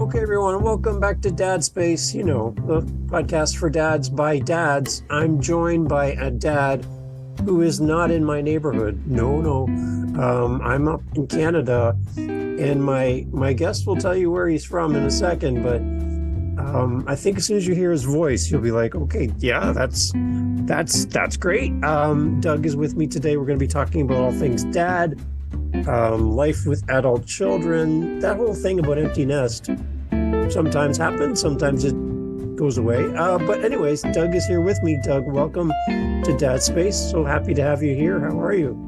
Okay, everyone, welcome back to Dad Space, the podcast for dads by dads. I'm joined by a dad who is not in my neighborhood. No. I'm up in Canada, and my guest will tell you where he's from in a second, but I think as soon as you hear his voice, you'll be like, okay, yeah, that's great. Doug is with me today. We're going to be talking about all things dad, life with adult children, that whole thing about empty nest. Sometimes happens, sometimes it goes away. But anyways, Doug is here with me. Doug, welcome to Dad Space. So happy to have you here. How are you?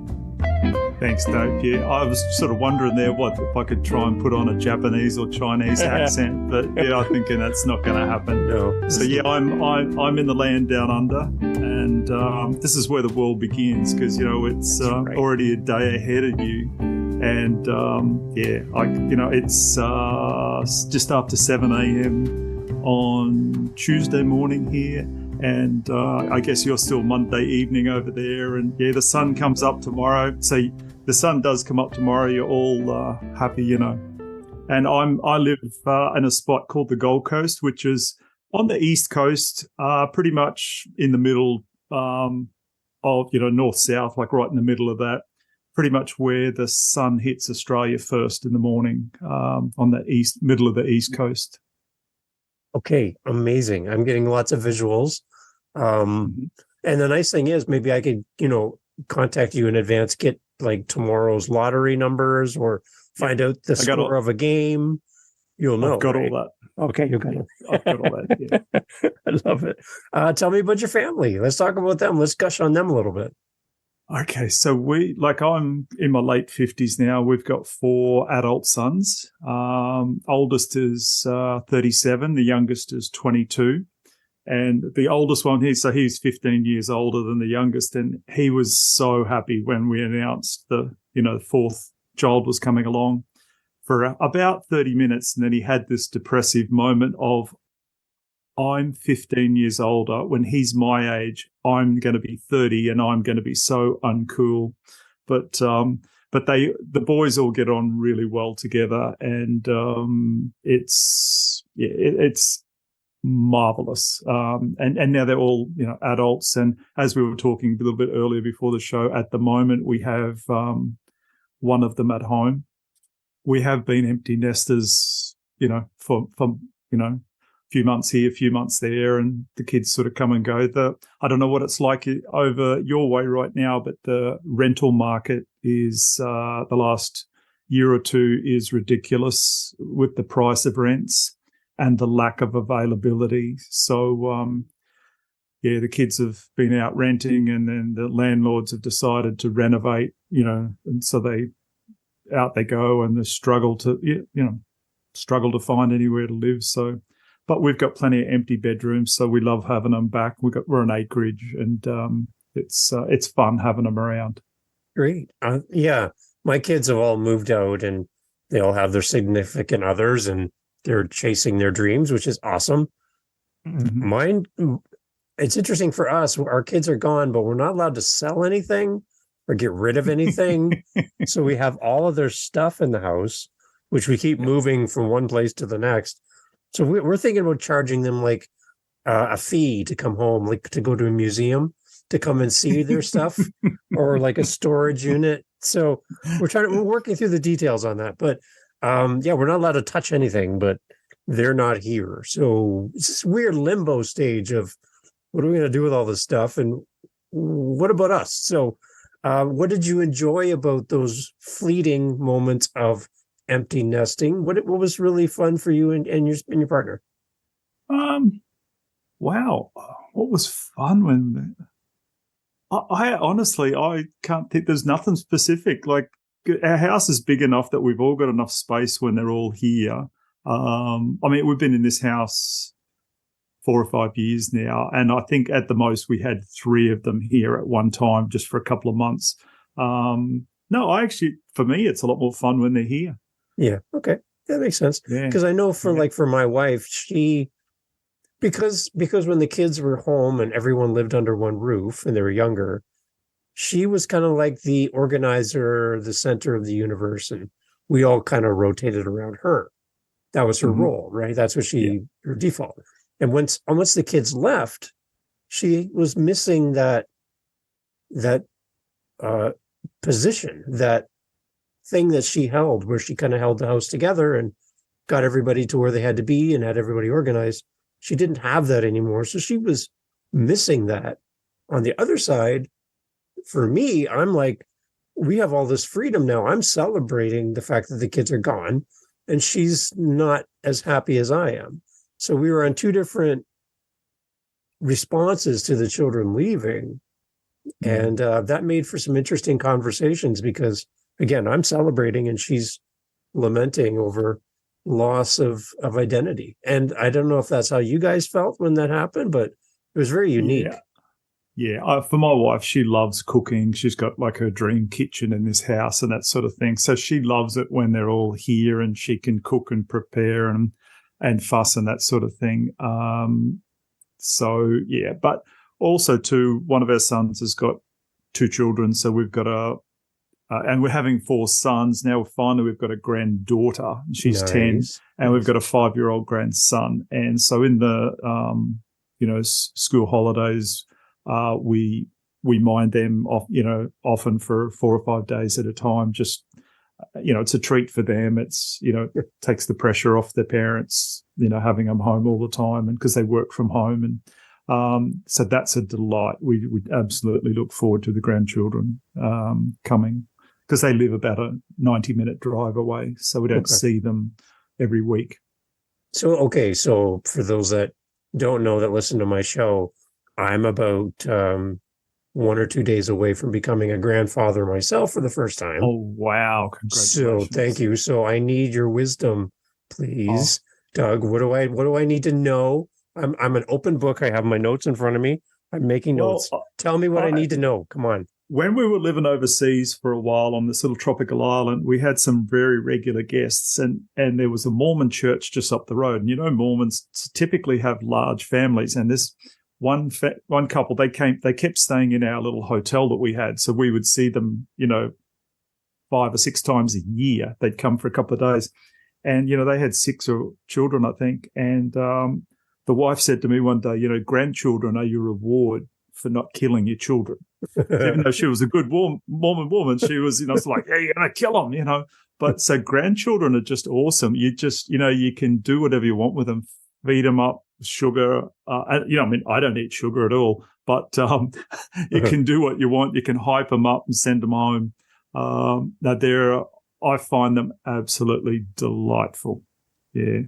Thanks, Doug. Yeah, I was sort of wondering there if I could try and put on a Japanese or Chinese accent, but yeah, I'm thinking that's not going to happen. No. So yeah, I'm in the land down under, and this is where the world begins because it's right. Already a day ahead of you, and it's just after 7 a.m. on Tuesday morning here. And I guess you're still Monday evening over there. And yeah, the sun comes up tomorrow. So the sun does come up tomorrow. You're all happy, And I live in a spot called the Gold Coast, which is on the East Coast, pretty much in the middle of, north-south, like right in the middle of that, pretty much where the sun hits Australia first in the morning on the middle of the East Coast. Okay, amazing. I'm getting lots of visuals. And the nice thing is maybe I could, contact you in advance, get like tomorrow's lottery numbers or find out the score of a game. You'll know. I've got right? all that. Okay, you got it. I've got all that, yeah. I love it. Tell me about your family. Let's talk about them. Let's gush on them a little bit. Okay, so I'm in my late 50s now. We've got 4 adult sons. Oldest is 37. The youngest is 22. And the oldest one, he's 15 years older than the youngest. And he was so happy when we announced the 4th child was coming along for about 30 minutes. And then he had this depressive moment of, I'm 15 years older. When he's my age, I'm going to be 30 and I'm going to be so uncool. But the boys all get on really well together, and it's marvelous. And now they're all adults. And as we were talking a little bit earlier before the show, at the moment we have one of them at home. We have been empty nesters, for few months here, a few months there, and the kids sort of come and go. I don't know what it's like over your way right now, but the rental market is the last year or two is ridiculous with the price of rents and the lack of availability. So, the kids have been out renting, and then the landlords have decided to renovate, and so out they go, and they struggle to find anywhere to live. So. But we've got plenty of empty bedrooms, so we love having them back. We're an acreage, and it's fun having them around. Great. Yeah, my kids have all moved out, and they all have their significant others, and they're chasing their dreams, which is awesome. Mm-hmm. Mine, it's interesting for us. Our kids are gone, but we're not allowed to sell anything or get rid of anything. So we have all of their stuff in the house, which we keep moving from one place to the next. So we're thinking about charging them like a fee to come home, like to go to a museum, to come and see their stuff, or like a storage unit. So we're working through the details on that. But we're not allowed to touch anything, but they're not here. So it's this weird limbo stage of what are we going to do with all this stuff? And what about us? So what did you enjoy about those fleeting moments of empty nesting? What was really fun for you and your partner? Wow, what was fun when? I honestly can't think. There's nothing specific. Like our house is big enough that we've all got enough space when they're all here. We've been in this house 4 or 5 years now, and I think at the most we had 3 of them here at one time, just for a couple of months. For me, it's a lot more fun when they're here. Yeah. Okay. That makes sense. Because I know for my wife, because when the kids were home and everyone lived under one roof and they were younger, she was kind of like the organizer, the center of the universe, and we all kind of rotated around her. that was her Mm-hmm. role, right? That's what her default. And once the kids left, she was missing that uh, position, that thing that she held, where she kind of held the house together and got everybody to where they had to be and had everybody organized. She didn't have that anymore. So she was missing that. On the other side, for me, I'm like, we have all this freedom now. I'm celebrating the fact that the kids are gone, and she's not as happy as I am. So we were on two different responses to the children leaving. And that made for some interesting conversations because, again, I'm celebrating and she's lamenting over loss of identity. And I don't know if that's how you guys felt when that happened, but it was very unique. Yeah. For my wife, she loves cooking. She's got like her dream kitchen in this house and that sort of thing. So she loves it when they're all here and she can cook and prepare and fuss and that sort of thing. But also too, one of our sons has got two children. So we've got and we're having four sons. Now finally we've got a granddaughter. She's 10 and we've got a 5-year-old grandson. And so in the, school holidays, we mind them off, often for 4 or 5 days at a time. Just, it's a treat for them. It's, it takes the pressure off their parents, having them home all the time, and because they work from home. And so that's a delight. We absolutely look forward to the grandchildren coming, because they live about a 90-minute drive away. So we don't see them every week. So for those that don't know, that listen to my show, I'm about 1 or 2 days away from becoming a grandfather myself for the first time. Oh, wow. Congratulations. So thank you. So I need your wisdom, please. Doug, what do I need to know? I'm an open book. I have my notes in front of me. I'm making notes. Tell me what I need to know. Come on. When we were living overseas for a while on this little tropical island, we had some very regular guests, and there was a Mormon church just up the road. And Mormons typically have large families, and this one couple, they kept staying in our little hotel that we had, so we would see them 5 or 6 times a year. They'd come for a couple of days, and they had 6 children, I think. And the wife said to me one day, grandchildren are your reward for not killing your children. Even though she was a good Mormon woman, she was, it's like, yeah, you're going to kill them, But so grandchildren are just awesome. You just, you can do whatever you want with them, feed them up, sugar. I don't eat sugar at all, but you can do what you want. You can hype them up and send them home. I find them absolutely delightful. Yeah.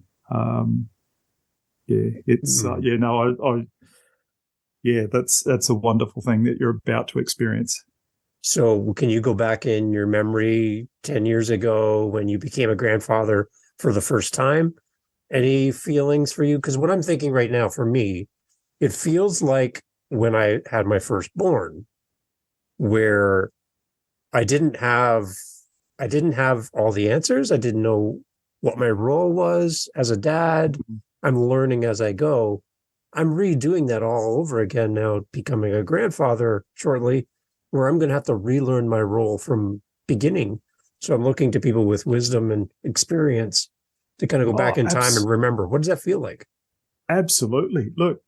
It's, that's a wonderful thing that you're about to experience. So can you go back in your memory 10 years ago when you became a grandfather for the first time? Any feelings for you? Because what I'm thinking right now for me, it feels like when I had my firstborn, where I didn't have all the answers. I didn't know what my role was as a dad. I'm learning as I go. I'm redoing that all over again now, becoming a grandfather shortly, where I'm going to have to relearn my role from beginning. So I'm looking to people with wisdom and experience to kind of go back in time and remember. What does that feel like? Absolutely. Look,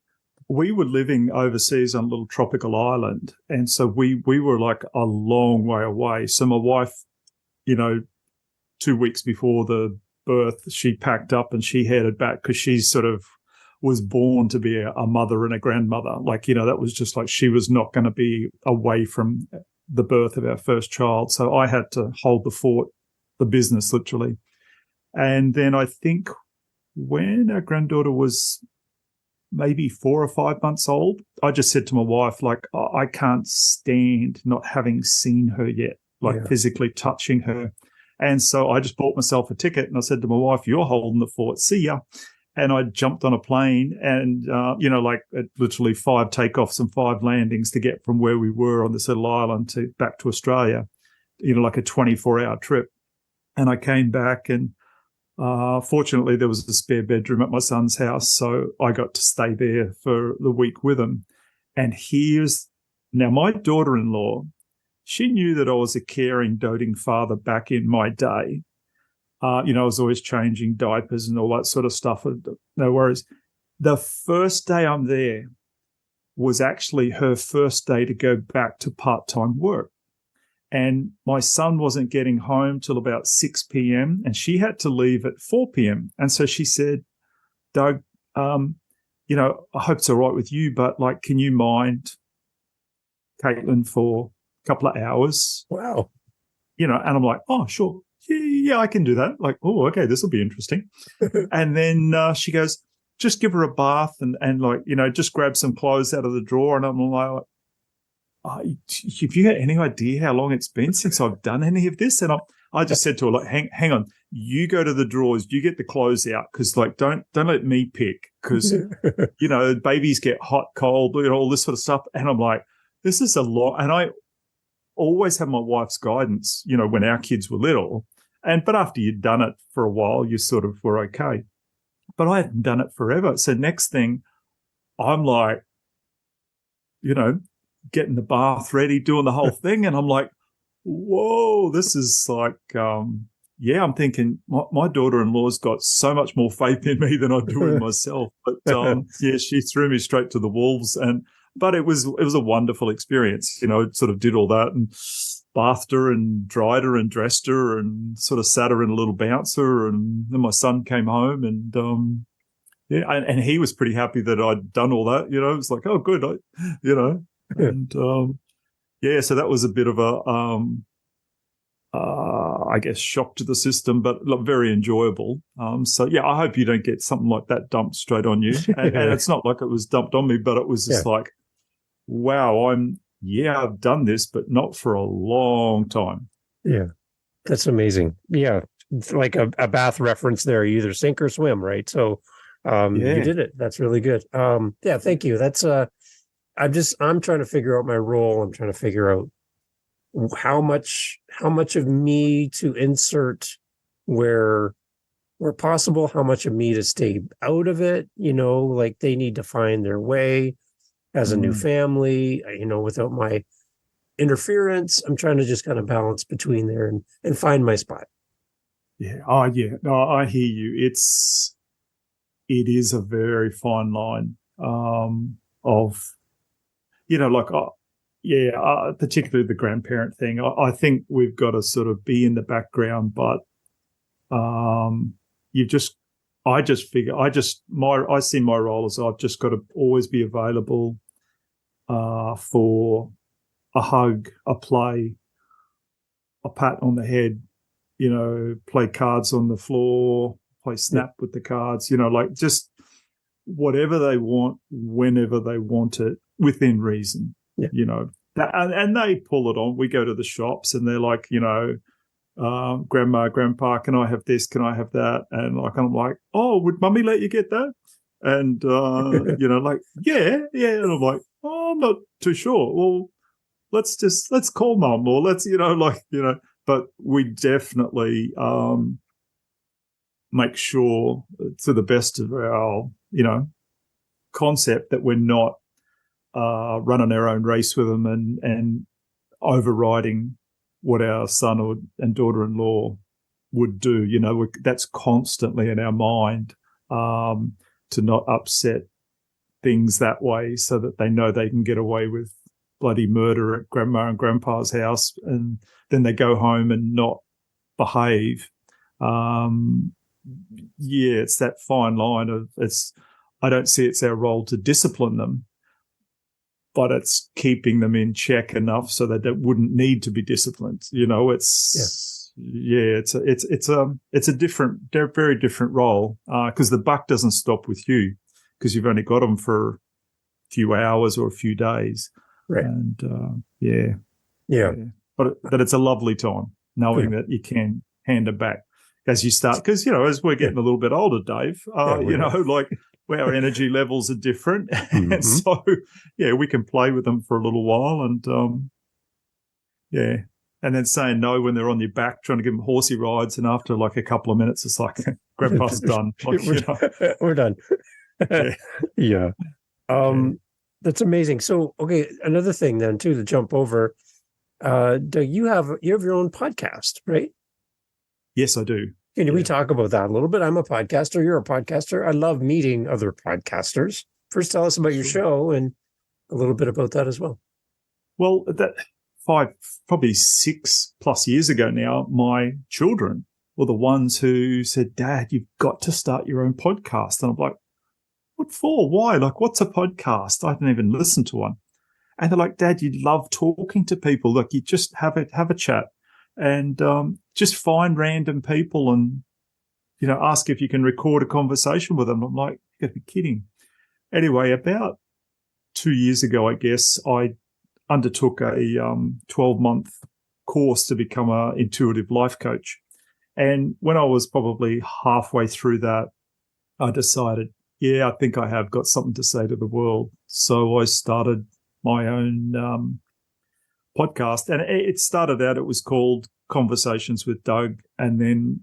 we were living overseas on a little tropical island, and so we were like a long way away. So my wife, 2 weeks before the birth, she packed up and she headed back because she sort of was born to be a mother and a grandmother. Like, that was just like she was not going to be away from the birth of our first child. So I had to hold the fort, the business, literally. And then I think when our granddaughter was maybe 4 or 5 months old, I just said to my wife, like, I can't stand not having seen her yet, physically touching her. And so I just bought myself a ticket and I said to my wife, you're holding the fort. See ya. And I jumped on a plane and, literally 5 takeoffs and 5 landings to get from where we were on this little island back to Australia, like a 24-hour trip. And I came back and fortunately there was a spare bedroom at my son's house. So I got to stay there for the week with him. And now my daughter-in-law, she knew that I was a caring, doting father back in my day. I was always changing diapers and all that sort of stuff. No worries. The first day I'm there was actually her first day to go back to part-time work. And my son wasn't getting home till about 6 p.m. and she had to leave at 4 p.m. And so she said, Doug, I hope it's all right with you, but can you mind Caitlin for a couple of hours? Wow. And I'm like, oh, sure. Yeah, I can do that. Oh, okay, this will be interesting. And then she goes, just give her a bath and just grab some clothes out of the drawer. And I'm like, have you got any idea how long it's been since I've done any of this? And I just said to her, hang on, you go to the drawers, you get the clothes out, because don't let me pick, because babies get hot, cold, all this sort of stuff. And I'm like, this is a lot. And I always have my wife's guidance, when our kids were little. But after you'd done it for a while, you sort of were okay. But I hadn't done it forever. So next thing, I'm like, getting the bath ready, doing the whole thing. And I'm like, whoa, this is I'm thinking my daughter-in-law's got so much more faith in me than I do in myself. But she threw me straight to the wolves. But it was a wonderful experience. Sort of did all that and bathed her and dried her and dressed her and sort of sat her in a little bouncer. And then my son came home and and he was pretty happy that I'd done all that. It was like, oh, good, and so that was a bit of a I guess shock to the system, but very enjoyable. I hope you don't get something like that dumped straight on you. And it's not like it was dumped on me, but it was just like, wow, I've done this, but not for a long time. Yeah, that's amazing. Yeah, it's like a bath reference there. You either sink or swim, right? So you did it. That's really good. Thank you. That's I'm trying to figure out my role. I'm trying to figure out how much of me to insert where possible, how much of me to stay out of it, they need to find their way as a new family, without my interference. I'm trying to just kind of balance between there and find my spot. Yeah. Oh, yeah. No, I hear you. It is a very fine line of, particularly the grandparent thing. I think we've got to sort of be in the background, but I see my role as I've just got to always be available for a hug, a play, a pat on the head, play cards on the floor, play snap with the cards, just whatever they want, whenever they want it, within reason, and they pull it on. We go to the shops and they're like, grandma, grandpa, can I have this? Can I have that? And I'm like, oh, would mummy let you get that? And, yeah. And I'm like, oh, I'm not too sure. Well, let's call mum, or let's, but we definitely make sure to the best of our, concept that we're not running our own race with them and overriding what our son and daughter-in-law would do. That's constantly in our mind, to not upset things that way, so that they know they can get away with bloody murder at grandma and grandpa's house, and then they go home and not behave. It's that fine line of I don't see it's our role to discipline them, but it's keeping them in check enough so that they wouldn't need to be disciplined. It's a different, very different role, because the buck doesn't stop with you, because you've only got them for a few hours or a few days. Right. And but it's a lovely time knowing that you can hand it back as you start, because as we're getting a little bit older, Dave, our energy levels are different, and so we can play with them for a little while, and and then saying no when they're on your back, trying to give them horsey rides, and after like a couple of minutes, it's like grandpa's done. We're done. That's amazing. So, okay, another thing then too to jump over. Doug, you have your own podcast, right? Yes, I do. Can we talk about that a little bit? I'm a podcaster. You're a podcaster. I love meeting other podcasters. First, tell us about your show and a little bit about that as well. Well, that probably 6+ years ago now, my children were the ones who said, Dad, you've got to start your own podcast. And I'm like, what for? Why? Like, what's a podcast? I didn't even listen to one. And they're like, Dad, you love talking to people. Like, you just have a chat and just find random people and, ask if you can record a conversation with them. I'm like, you got to be kidding. Anyway, about 2 years ago, I guess, I undertook a 12-month course to become an intuitive life coach. And when I was probably halfway through that, I decided, I think I have got something to say to the world. So I started my own podcast. And it started out, it was called Conversations with Doug. And then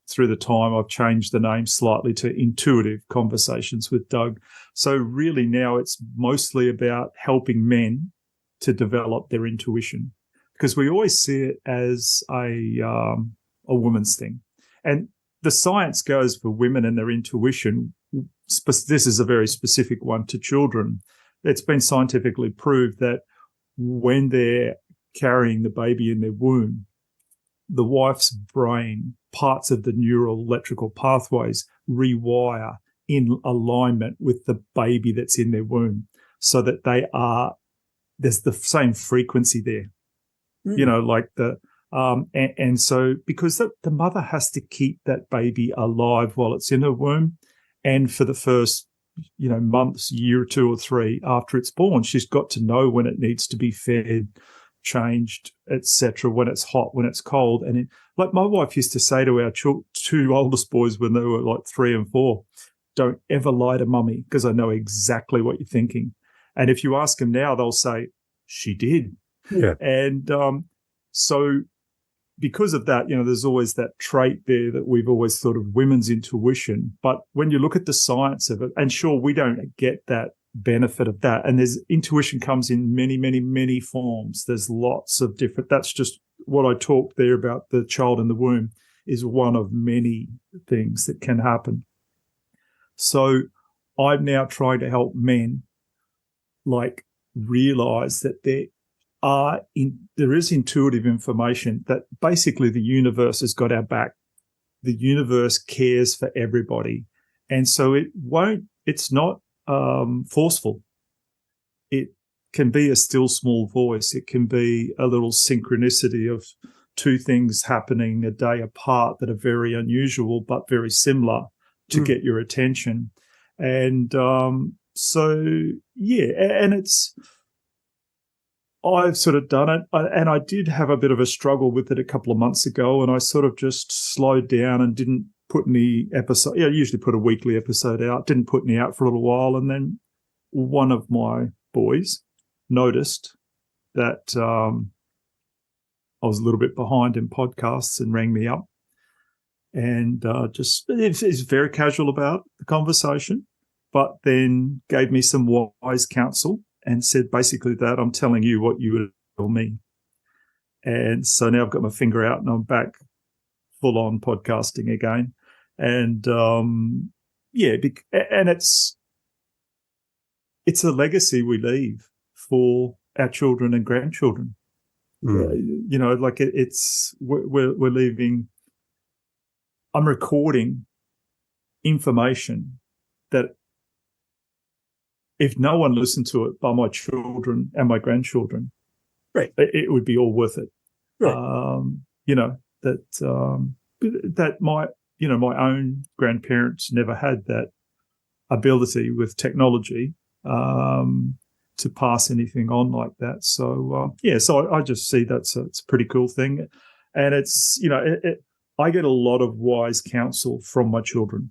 through the time, I've changed the name slightly to Intuitive Conversations with Doug. So really now it's mostly about helping men to develop their intuition, because we always see it as a woman's thing. And the science goes for women and their intuition. This is a very specific one to children. It's been scientifically proved that when they're carrying the baby in their womb, the wife's brain, parts of the neural electrical pathways rewire in alignment with the baby that's in their womb, so that there's the same frequency there. And so because the mother has to keep that baby alive while it's in her womb, and for the first months, year or 2 or 3 after it's born, she's got to know when it needs to be fed, changed, etc., when it's hot, when it's cold. And like my wife used to say to our 2 oldest boys when they were like 3 and 4, don't ever lie to mummy, because I know exactly what you're thinking. And if you ask them now, they'll say, she did. Yeah. And so because of that, there's always that trait there that we've always thought of women's intuition. But when you look at the science of it, and sure, we don't get that benefit of that. And there's intuition comes in many, many, many forms. There's lots of different, that's just what I talked there about the child in the womb is one of many things that can happen. So I'm now trying to help men realize that there is intuitive information, that basically the universe has got our back. The universe cares for everybody. And so it's not forceful. It can be a still small voice. It can be a little synchronicity of 2 things happening a day apart that are very unusual but very similar to get your attention. And and I've sort of done it, and I did have a bit of a struggle with it a couple of months ago, and I sort of just slowed down and didn't put any episode. I usually put a weekly episode out, didn't put any out for a little while, and then one of my boys noticed that I was a little bit behind in podcasts and rang me up, and is very casual about the conversation, but then gave me some wise counsel and said basically that I'm telling you what you would tell me. And so now I've got my finger out and I'm back full on podcasting again. And and it's a legacy we leave for our children and grandchildren. We're leaving. I'm recording information that if no one listened to it but my children and my grandchildren, right, it would be all worth it. Right. That my own grandparents never had that ability with technology to pass anything on like that. So so I just see it's a pretty cool thing, and it's I get a lot of wise counsel from my children,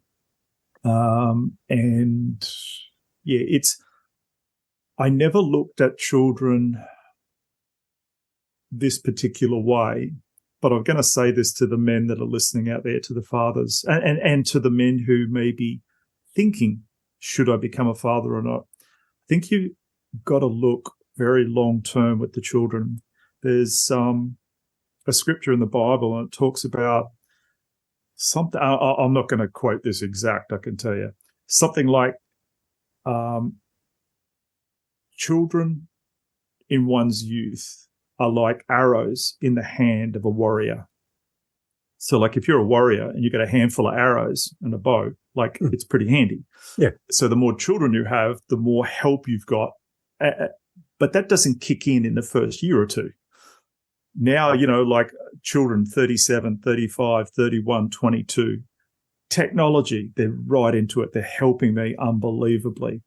I never looked at children this particular way, but I'm going to say this to the men that are listening out there, to the fathers, and to the men who may be thinking, should I become a father or not? I think you've got to look very long term with the children. There's a scripture in the Bible, and it talks about something. I'm not going to quote this exact. I can tell you something like, children in one's youth are like arrows in the hand of a warrior. So, like, if you're a warrior and you get a handful of arrows and a bow, like, it's pretty handy. Yeah. So the more children you have, the more help you've got. But that doesn't kick in the first year or two. Now, like children 37, 35, 31, 22, technology, they're right into it. They're helping me unbelievably.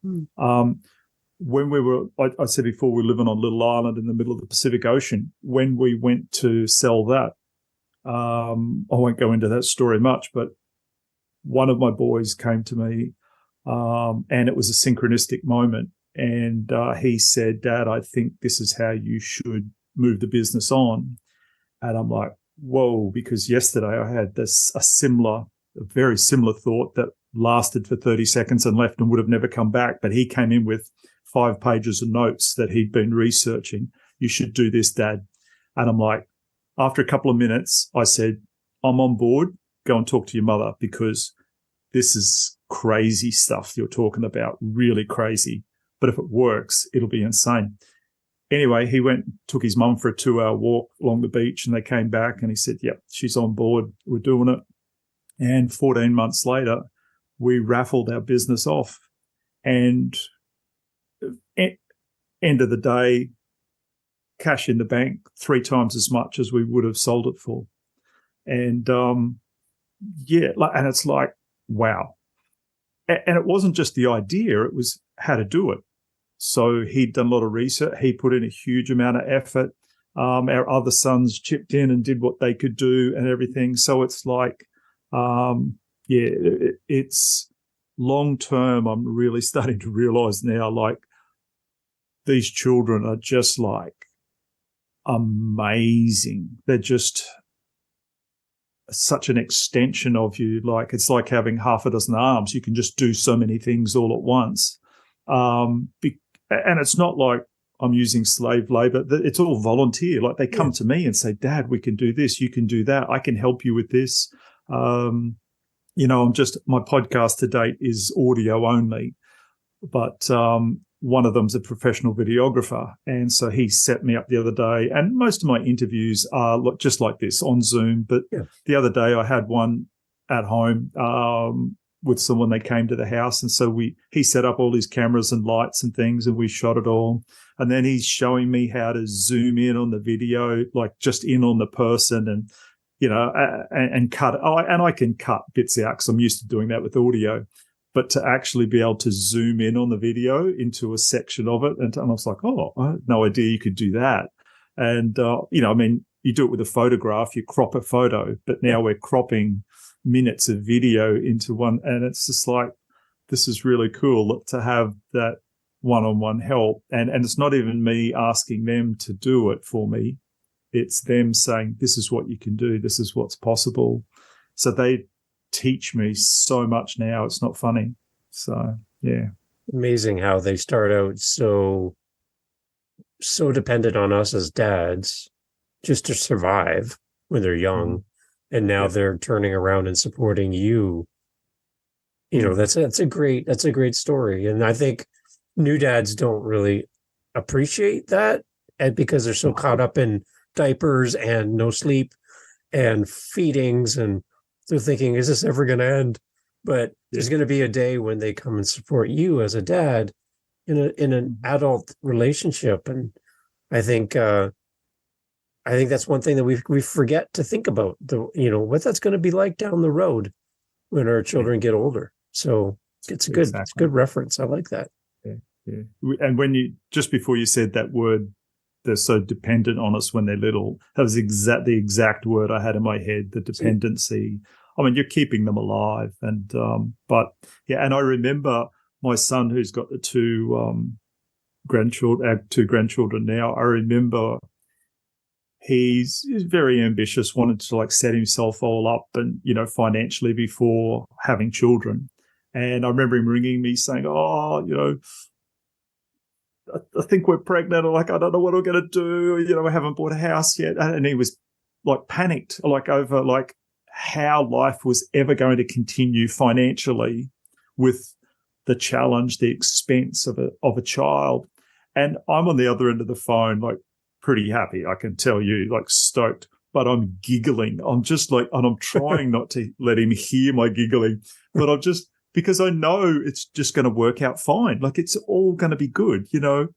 When I said before, we're living on a little island in the middle of the Pacific Ocean. When we went to sell that, I won't go into that story much, but one of my boys came to me, and it was a synchronistic moment. And he said, "Dad, I think this is how you should move the business on." And I'm like, whoa, because yesterday I had a very similar thought that lasted for 30 seconds and left and would have never come back. But he came in with 5 pages of notes that he'd been researching. "You should do this, Dad." And I'm like, after a couple of minutes, I said, "I'm on board. Go and talk to your mother, because this is crazy stuff you're talking about, really crazy. But if it works, it'll be insane." Anyway, he went, took his mum for a 2-hour walk along the beach, and they came back and he said, "Yep, she's on board. We're doing it." And 14 months later, we raffled our business off. And end of the day, cash in the bank 3 times as much as we would have sold it for. And and it's like, wow. And it wasn't just the idea, it was how to do it. So he'd done a lot of research. He put in a huge amount of effort. Our other sons chipped in and did what they could do and everything. So it's like, it's long term. I'm really starting to realize now, like, these children are just like amazing. They're just such an extension of you. Like, it's like having half a dozen arms. You can just do so many things all at once. And it's not like I'm using slave labor. It's all volunteer. Like, they come to me and say, "Dad, we can do this. You can do that. I can help you with this." My podcast to date is audio only, but one of them's a professional videographer. And so he set me up the other day, and most of my interviews are just like this on Zoom. But the other day I had one at home, with someone. They came to the house, and so he set up all his cameras and lights and things, and we shot it all. And then he's showing me how to zoom in on the video, like just in on the person, and and cut. And I can cut bits out because I'm used to doing that with audio. But to actually be able to zoom in on the video into a section of it, and I was like, oh, I had no idea you could do that. And you do it with a photograph, you crop a photo, but now we're cropping minutes of video into one, and it's just like, this is really cool to have that one-on-one help. And it's not even me asking them to do it for me. It's them saying, "This is what you can do. This is what's possible." So they teach me so much now. It's not funny. So, yeah. Amazing how they start out so dependent on us as dads just to survive when they're young. And now they're turning around and supporting you. That's a great story. And I think new dads don't really appreciate that, and because they're so caught up in diapers and no sleep and feedings, and they're thinking, is this ever going to end? But there's going to be a day when they come and support you as a dad in an adult relationship. And I think that's one thing that we forget to think about, what that's going to be like down the road when our children get older. So it's a good reference. I like that. Yeah. And just before you said that word, they're so dependent on us when they're little. That was the exact word I had in my head, the dependency. I mean, you're keeping them alive. And, and I remember my son, who's got the 2 grandchildren now. I remember he's very ambitious, wanted to set himself all up and, financially before having children. And I remember him ringing me saying, "Oh, I think we're pregnant." Or I don't know what we're going to do. We haven't bought a house yet. And he was panicked, over how life was ever going to continue financially with the challenge, the expense of a child. And I'm on the other end of the phone, like pretty happy, I can tell you, like stoked, but I'm giggling. I'm just like, and I'm trying not to let him hear my giggling, but I'm just, because I know it's just going to work out fine. Like it's all going to be good, you know?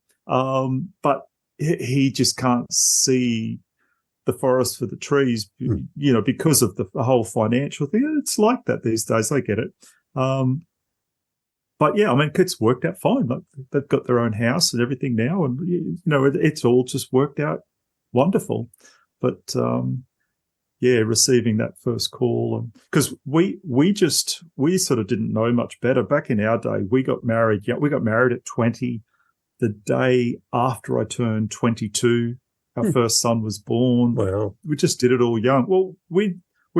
But he just can't see the forest for the trees, you know, because of the whole financial thing. It's like that these days. I get it. But yeah, I mean, it's worked out fine. Like they've got their own house and everything now, and you know, it's all just worked out wonderful. But yeah, receiving that first call, and because we sort of didn't know much better back in our day. We got married. Yeah, we got married at 20. The day after I turned 22, our first son was born. Wow. We just did it all young. Well, we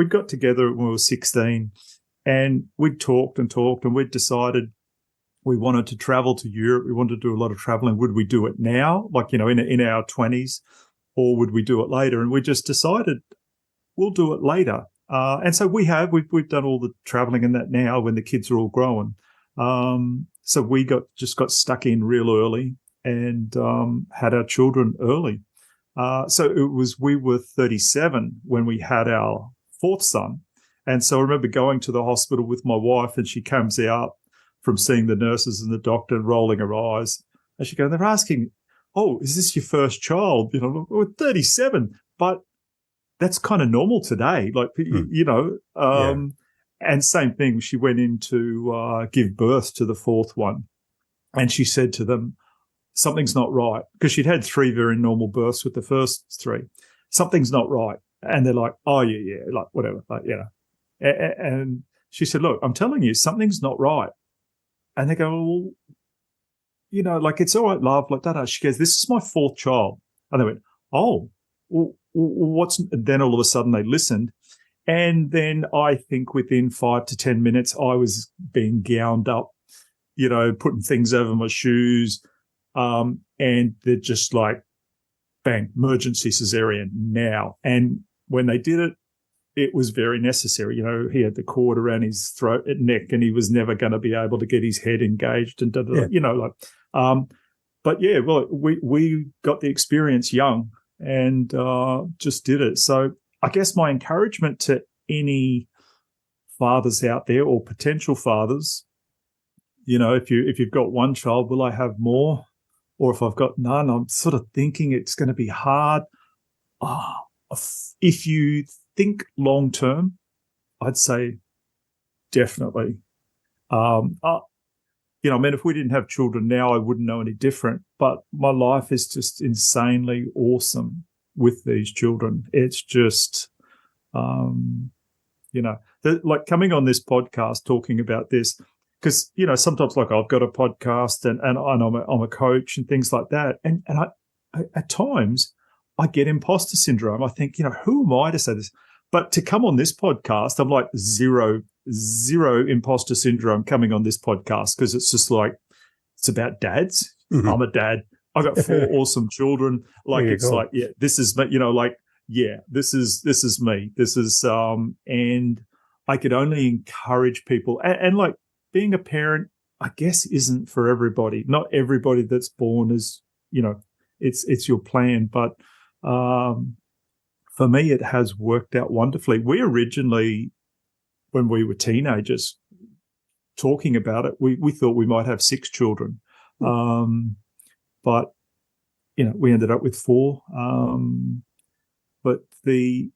got together when we were 16, and we'd talked and we'd decided we wanted to travel to Europe. We wanted to do a lot of traveling. Would we do it now, like, you know, in our 20s, or would we do it later? And we just decided we'll do it later. And so we've done all the traveling and that now when the kids are all grown. So we got stuck in real early and had our children early. So we were 37 when we had our fourth son. And so I remember going to the hospital with my wife, and she comes out from seeing the nurses and the doctor and rolling her eyes. And she goes, they're asking, oh, is this your first child? You know, we're 37, but that's kind of normal today. Like, you know, and same thing, she went in to give birth to the fourth one. And she said to them, something's not right, because she'd had 3 very normal births with the first 3. Something's not right. And they're like, oh, yeah, like whatever, like, you know. And she said, look, I'm telling you, something's not right. And they go, well, you know, like, it's all right, love, like, da-da. She goes, this is my 4th child. And they went, oh, well, what's, and then all of a sudden they listened. And then I think within 5 to 10 minutes, I was being gowned up, you know, putting things over my shoes. And they're just like, bang, emergency cesarean now. And when they did it, it was very necessary. You know, he had the cord around his throat and neck, and he was never going to be able to get his head engaged and you know, like, but yeah, well, we got the experience young and just did it. So I guess my encouragement to any fathers out there or potential fathers, you know, if you've got one child, will I have more? Or if I've got none, I'm sort of thinking it's going to be hard. If you think long term, I'd say definitely. You know, I mean, if we didn't have children now, I wouldn't know any different. But my life is just insanely awesome with these children. It's just, you know, like coming on this podcast talking about this, because, you know, sometimes like I've got a podcast and I'm a coach and things like that. And I at times I get imposter syndrome. I think, you know, who am I to say this? But to come on this podcast, I'm like zero imposter syndrome coming on this podcast, because it's just like, it's about dads. Mm-hmm. I'm a dad. I got 4 awesome children. Like, it's like, yeah, this is me, you know, like, yeah, this is me. This is, and I could only encourage people. And like, being a parent, I guess, isn't for everybody. Not everybody that's born is, you know, it's your plan. But for me, it has worked out wonderfully. We originally, when we were teenagers, talking about it, we thought we might have 6 children. But, you know, we ended up with 4. But the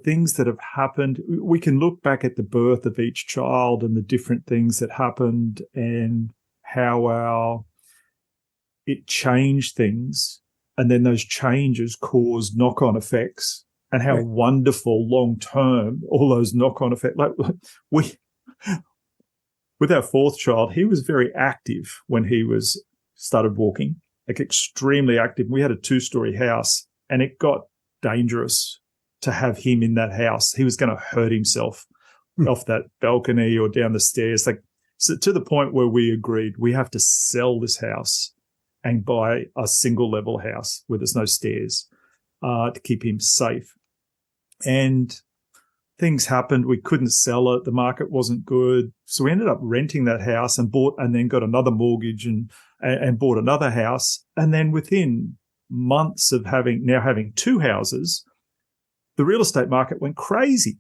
things that have happened, we can look back at the birth of each child and the different things that happened and how it changed things. And then those changes caused knock-on effects, and how wonderful long-term all those knock-on effects. Like with our 4th child, he was very active when he started walking, like extremely active. We had a 2-story house, and it got dangerous to have him in that house. He was going to hurt himself off that balcony or down the stairs. Like, so to the point where we agreed we have to sell this house and buy a single level house where there's no stairs to keep him safe. And things happened. We couldn't sell it. The market wasn't good. So we ended up renting that house and then got another mortgage and bought another house. And then within months of having two houses, the real estate market went crazy.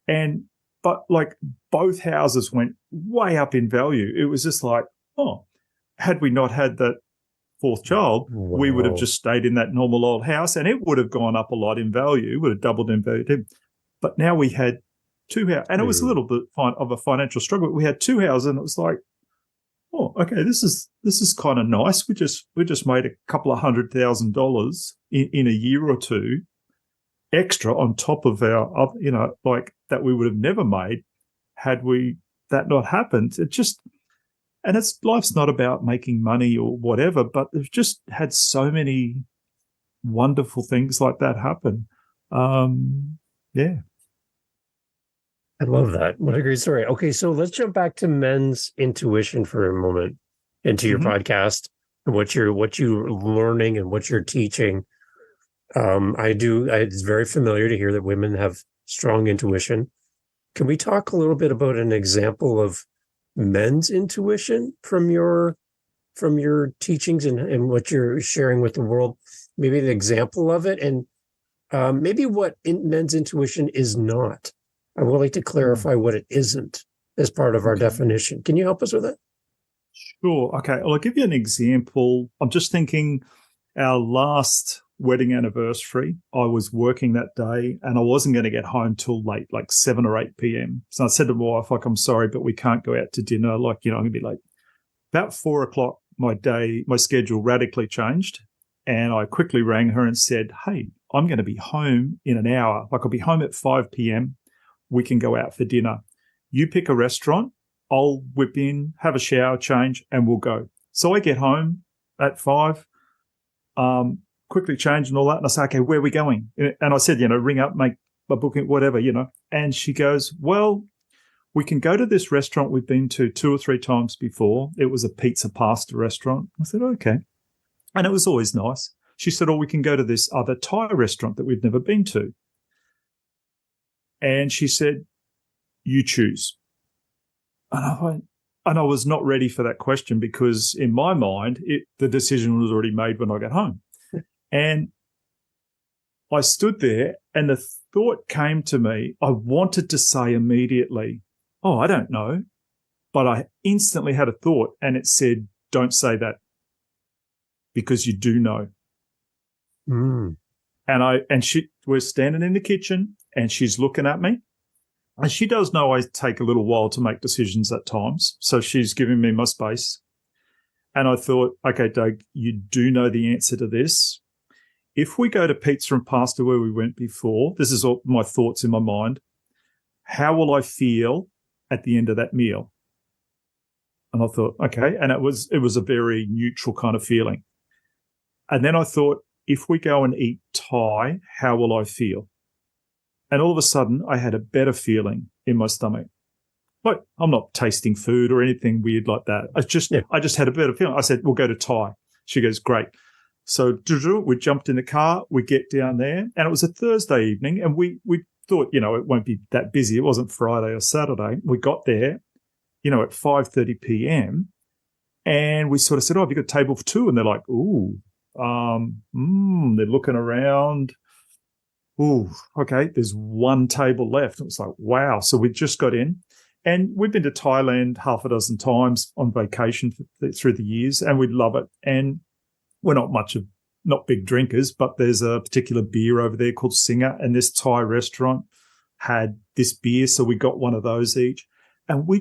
But like both houses went way up in value. It was just like, had we not had that fourth child, we would have just stayed in that normal old house and it would have gone up a lot in value, would have doubled in value too. But now we had two houses, and it was a little bit of a financial struggle. We had two houses, and it was like, okay, this is kind of nice. We just made a couple of $100,000 in a year or two extra on top of our, like that we would have never made had we that not happened. Life's not about making money or whatever, but they've just had so many wonderful things like that happen. Yeah. I love that. What a great story. Okay, so let's jump back to men's intuition for a moment into your podcast and what you're learning and what you're teaching. It's very familiar to hear that women have strong intuition. Can we talk a little bit about an example of men's intuition from your teachings and what you're sharing with the world? Maybe an example of it, and maybe what men's intuition is not. I would like to clarify what it isn't as part of our definition. Can you help us with that? Sure. Okay. Well, I'll give you an example. I'm just thinking our last wedding anniversary, I was working that day and I wasn't going to get home till late, like 7 or 8 p.m. So I said to my wife, like, I'm sorry, but we can't go out to dinner. Like, I'm going to be late. About 4 o'clock, my schedule radically changed. And I quickly rang her and said, hey, I'm going to be home in an hour. Like, I'll be home at 5 p.m. We can go out for dinner. You pick a restaurant, I'll whip in, have a shower, change, and we'll go. So I get home at 5, quickly change and all that. And I say, okay, where are we going? And I said, ring up, make a booking, whatever, And she goes, well, we can go to this restaurant we've been to 2 or 3 times before. It was a pizza pasta restaurant. I said, okay. And it was always nice. She said, we can go to this other Thai restaurant that we've never been to. And she said, you choose. And I was not ready for that question because in my mind, the decision was already made when I got home. And I stood there and the thought came to me. I wanted to say immediately, I don't know. But I instantly had a thought and it said, don't say that because you do know. Mm. We're standing in the kitchen and she's looking at me. And she does know I take a little while to make decisions at times. So she's giving me my space. And I thought, okay, Doug, you do know the answer to this. If we go to pizza and pasta where we went before, this is all my thoughts in my mind, how will I feel at the end of that meal? And I thought, okay. And it was a very neutral kind of feeling. And then I thought, if we go and eat Thai, how will I feel? And all of a sudden, I had a better feeling in my stomach. Like, I'm not tasting food or anything weird like that. I just had a better feeling. I said, we'll go to Thai. She goes, great. So we jumped in the car, we get down there, and it was a Thursday evening, and we thought, it won't be that busy. It wasn't Friday or Saturday. We got there, at 5:30 p.m., and we sort of said, have you got a table for 2? And they're like, ooh, they're looking around. Ooh, okay, there's one table left. It was like, wow. So we just got in, and we've been to Thailand half a dozen times on vacation through the years, and we love it. And we're not big drinkers, but there's a particular beer over there called Singer, and this Thai restaurant had this beer, so we got one of those each. And we're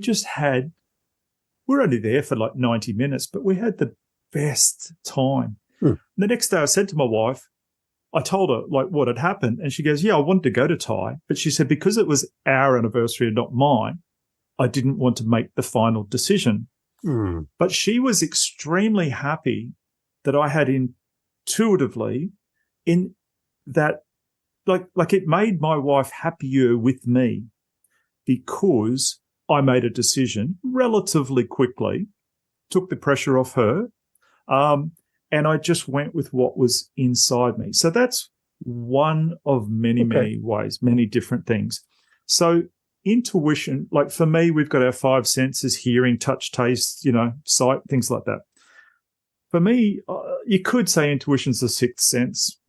only there for like 90 minutes, but we had the best time. The next day I said to my wife, I told her like what had happened, and she goes, yeah, I wanted to go to Thai, but she said because it was our anniversary and not mine, I didn't want to make the final decision. But she was extremely happy that I had intuitively in that, like it made my wife happier with me because I made a decision relatively quickly, took the pressure off her, and I just went with what was inside me. So that's one of many ways, many different things. So intuition, like for me, we've got our five senses: hearing, touch, taste, sight, things like that. For me, you could say intuition's the sixth sense.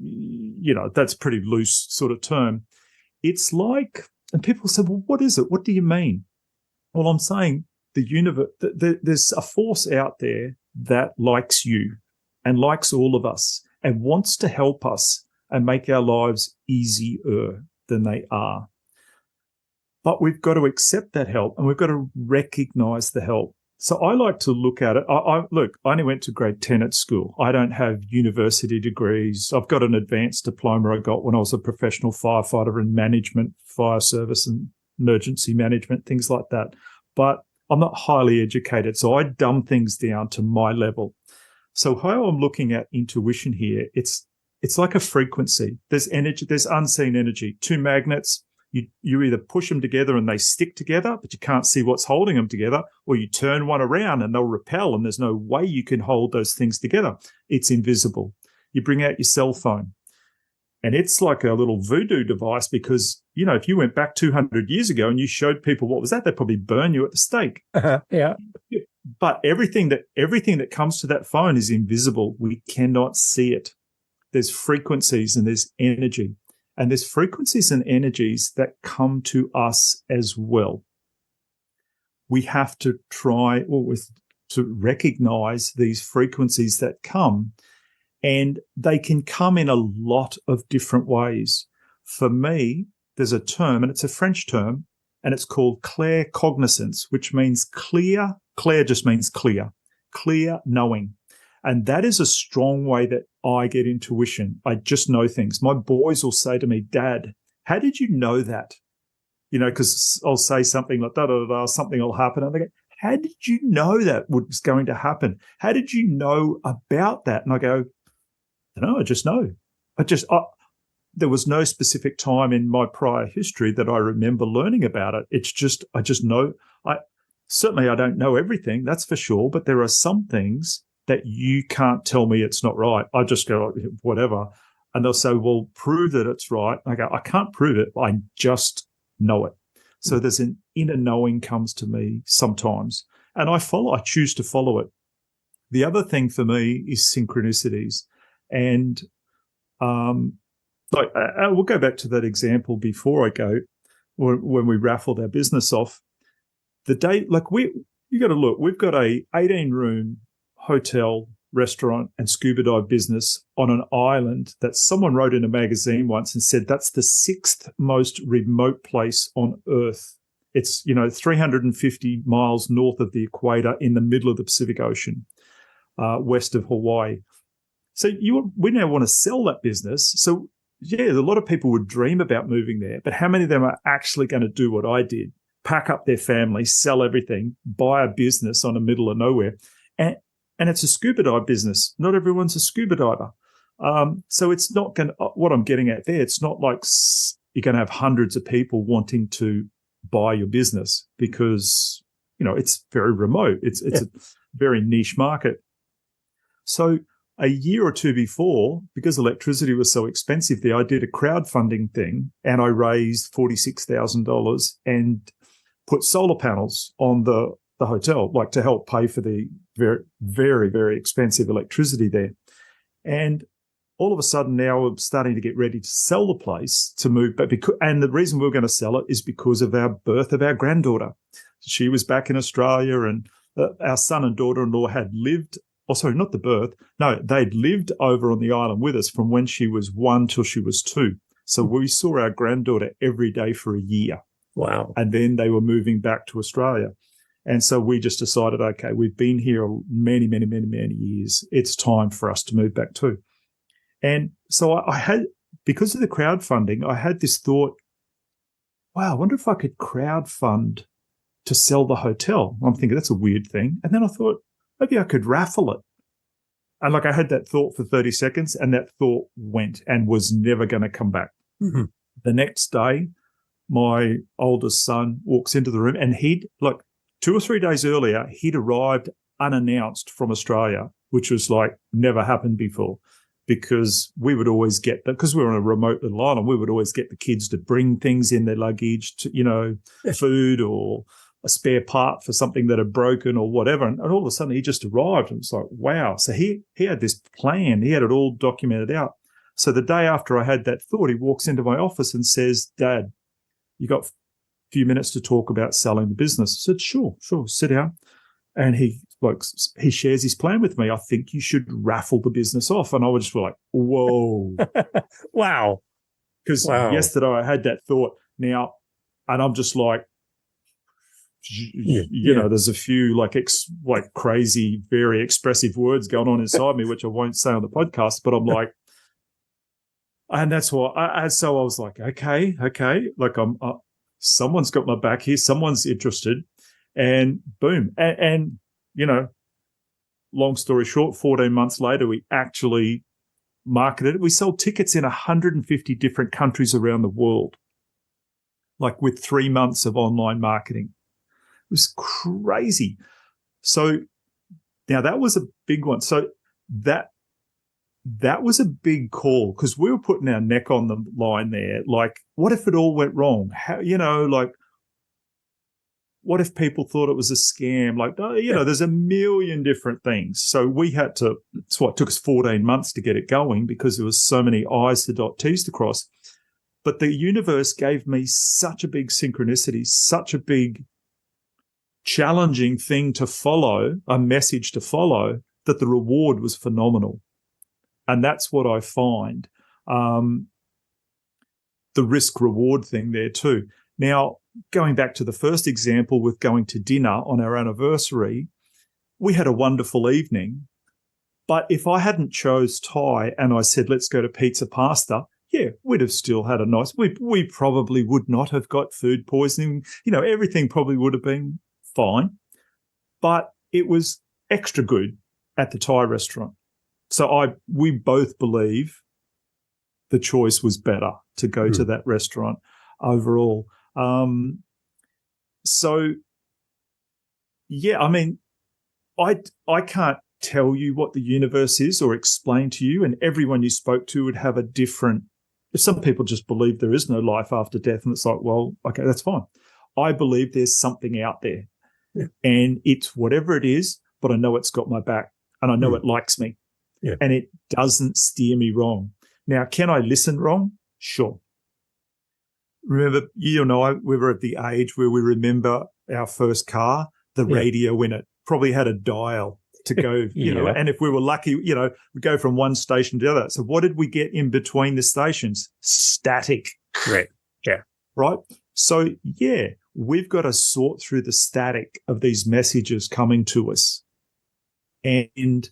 That's a pretty loose sort of term. It's like, and people say, well, what is it? What do you mean? Well, I'm saying the universe, there's a force out there that likes you and likes all of us and wants to help us and make our lives easier than they are. But we've got to accept that help and we've got to recognize the help. So I like to look at it. I only went to grade 10 at school. I don't have university degrees. I've got an advanced diploma I got when I was a professional firefighter in management, fire service and emergency management, things like that. But I'm not highly educated, so I dumb things down to my level. So how I'm looking at intuition here, it's like a frequency. There's energy, there's unseen energy. Two magnets, you either push them together and they stick together, but you can't see what's holding them together, or you turn one around and they'll repel and there's no way you can hold those things together. It's invisible. You bring out your cell phone and it's like a little voodoo device because, if you went back 200 years ago and you showed people what was that, they'd probably burn you at the stake. Yeah. But everything that comes to that phone is invisible. We cannot see it. There's frequencies and there's energy. And there's frequencies and energies that come to us as well. We have to try to recognize these frequencies that come, and they can come in a lot of different ways. For me, there's a term, and it's a French term, and it's called claircognizance, which means clear. Clair just means clear knowing. And that is a strong way that I get intuition. I just know things. My boys will say to me, Dad, how did you know that? Because I'll say something like da-da-da-da, something will happen. And they go, how did you know that was going to happen? How did you know about that? And I go, I don't know, I just know. There was no specific time in my prior history that I remember learning about it. It's just, I just know. Certainly I don't know everything, that's for sure, but there are some things that you can't tell me it's not right. I just go, whatever. And they'll say, well, prove that it's right. I go, I can't prove it. I just know it. So there's an inner knowing comes to me sometimes. And I choose to follow it. The other thing for me is synchronicities. And we'll go back to that example before I go, when we raffled our business off. The day, you got to look, we've got a 18-room hotel, restaurant, and scuba dive business on an island that someone wrote in a magazine once and said that's the sixth most remote place on Earth. It's 350 miles north of the equator in the middle of the Pacific Ocean, west of Hawaii. So we now want to sell that business. So yeah, a lot of people would dream about moving there, but how many of them are actually going to do what I did? Pack up their family, sell everything, buy a business on the middle of nowhere. And it's a scuba dive business. Not everyone's a scuba diver. So it's not going to, what I'm getting at there, it's not like you're going to have hundreds of people wanting to buy your business because, it's very remote. It's a very niche market. So a year or two before, because electricity was so expensive there, I did a crowdfunding thing and I raised $46,000 and put solar panels on the hotel, to help pay for the very, very, very expensive electricity there. And all of a sudden now we're starting to get ready to sell the place to move back. And the reason we were going to sell it is because of our birth of our granddaughter. She was back in Australia and our son and daughter-in-law had lived, not the birth. No, they'd lived over on the island with us from when she was 1 till she was 2. So we saw our granddaughter every day for a year. Wow. And then they were moving back to Australia. And so we just decided, okay, we've been here many, many, many, many years. It's time for us to move back too. And so I had, because of the crowdfunding, I had this thought, wow, I wonder if I could crowdfund to sell the hotel. I'm thinking that's a weird thing. And then I thought, maybe I could raffle it. And I had that thought for 30 seconds and that thought went and was never going to come back. Mm-hmm. The next day, my oldest son walks into the room and 2 or 3 days earlier, he'd arrived unannounced from Australia, which was never happened before. because we would always get that, because we were on a remote little island, we would always get the kids to bring things in their luggage, to, food or a spare part for something that had broken or whatever. And all of a sudden he just arrived, and it's like, wow. So he had this plan. He had it all documented out. So the day after I had that thought, he walks into my office and says, "Dad, you got a few minutes to talk about selling the business?" I said, sure, sit down. And he shares his plan with me. "I think you should raffle the business off." And I was just like, whoa. Wow. Because yesterday I had that thought now, and I'm just like, there's a few like crazy, very expressive words going on inside me, which I won't say on the podcast, but I'm like, and that's why so I was like, okay. Like someone's got my back here. Someone's interested. And boom. And long story short, 14 months later, we actually marketed it. We sold tickets in 150 different countries around the world, like with 3 months of online marketing. It was crazy. So now that was a big one. So that was a big call, because we were putting our neck on the line there. Like, what if it all went wrong? How, what if people thought it was a scam? Like, there's a million different things. So we had to, it's what took us 14 months to get it going, because there was so many I's to dot, T's to cross. But the universe gave me such a big synchronicity, such a big challenging thing to follow, a message to follow, that the reward was phenomenal. And that's what I find, the risk reward thing there too. Now, going back to the first example with going to dinner on our anniversary, we had a wonderful evening. But if I hadn't chose Thai and I said, let's go to pizza pasta, we'd have still had a nice, we probably would not have got food poisoning. Everything probably would have been fine. But it was extra good at the Thai restaurant. So we both believe the choice was better to go to that restaurant overall. I can't tell you what the universe is or explain to you, and everyone you spoke to would have a different. If some people just believe there is no life after death, and it's like, well, okay, that's fine. I believe there's something out there, and it's whatever it is, but I know it's got my back, and I know it likes me, and it doesn't steer me wrong. Now, can I listen wrong? Sure. Remember, we were at the age where we remember our first car, the radio in it probably had a dial to go, and if we were lucky, we'd go from one station to the other. So what did we get in between the stations? Static. Right. Yeah. Right. So, we've got to sort through the static of these messages coming to us. And